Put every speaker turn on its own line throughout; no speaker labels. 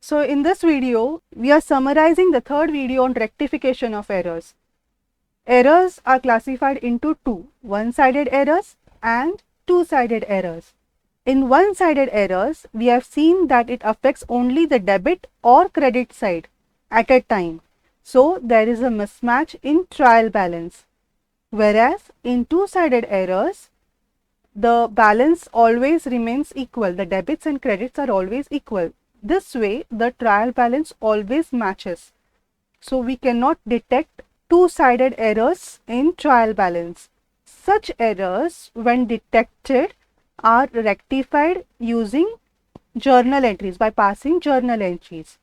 So in this video, we are summarizing the third video on rectification of errors. Errors are classified into two, one-sided errors and two-sided errors. In one-sided errors, we have seen that it affects only the debit or credit side at a time. So there is a mismatch in trial balance. Whereas in two-sided errors, the balance always remains equal. The debits and credits are always equal. This way, the trial balance always matches. So we cannot detect two-sided errors in trial balance. Such errors, when detected, are rectified using journal entries, by passing journal entries.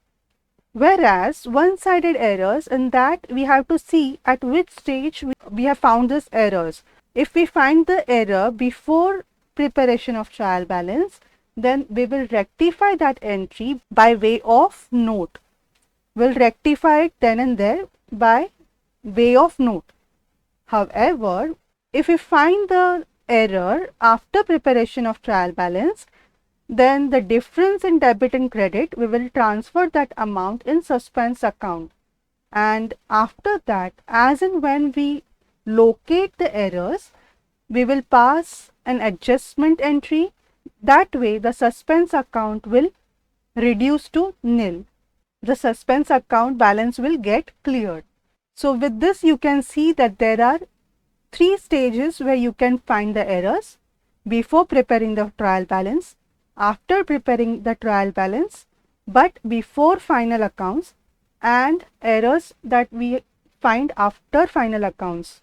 Whereas one-sided errors, in that we have to see at which stage we have found these errors. If we find the error before preparation of trial balance, then we will rectify that entry by way of note. We'll rectify it then and there by way of note. However, if we find the error after preparation of trial balance, then the difference in debit and credit, we will transfer that amount in suspense account. And after that, as and when we locate the errors, we will pass an adjustment entry. That way, the suspense account will reduce to nil. The suspense account balance will get cleared. So with this, you can see that there are three stages where you can find the errors: before preparing the trial balance, after preparing the trial balance, but before final accounts, and errors that we find after final accounts.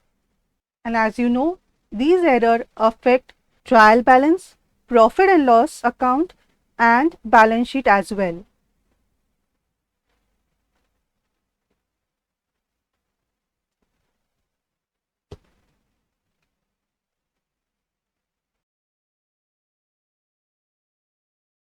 And as you know, these errors affect trial balance, profit and loss account, and balance sheet as well.